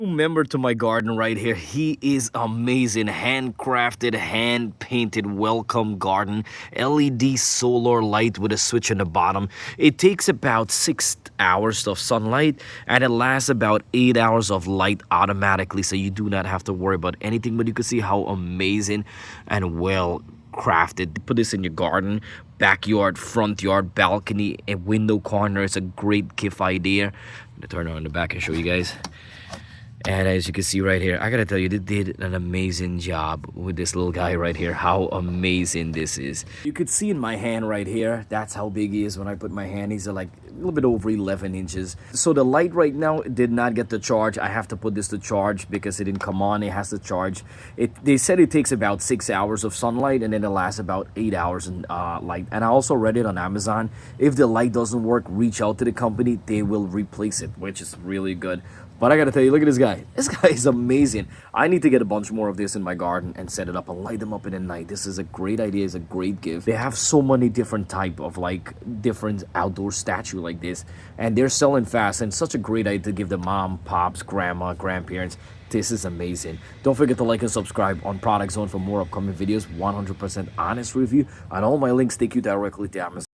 Member to my garden right here. He is amazing. Handcrafted, hand painted welcome garden. LED solar light with a switch in the bottom. It takes about 6 hours of sunlight and it lasts about 8 hours of light automatically, so you do not have to worry about anything. But you can see how amazing and well crafted. Put this in your garden, backyard, front yard, balcony, and window corner. It's a great gift idea. I'm gonna turn it on the back and show you guys. And as you can see right here, I gotta tell you, they did an amazing job with this little guy right here. How amazing this is. You could see in my hand right here, that's how big he is when I put my hand. He's like a little bit over 11 inches. So the light right now did not get the charge. I have to put this to charge because it didn't come on. It has to charge. They said it takes about 6 hours of sunlight and then it lasts about 8 hours in light. And I also read it on Amazon. If the light doesn't work, reach out to the company. They will replace it, which is really good. But I gotta tell you, look at this guy. This guy is amazing. I need to get a bunch more of this in my garden and set it up and light them up in the night. This is a great idea. It's a great gift. They have so many different type of different outdoor statue like this. And they're selling fast, and such a great idea to give the mom, pops, grandma, grandparents. This is amazing. Don't forget to like and subscribe on Product Zone for more upcoming videos. 100% honest review. And all my links take you directly to Amazon.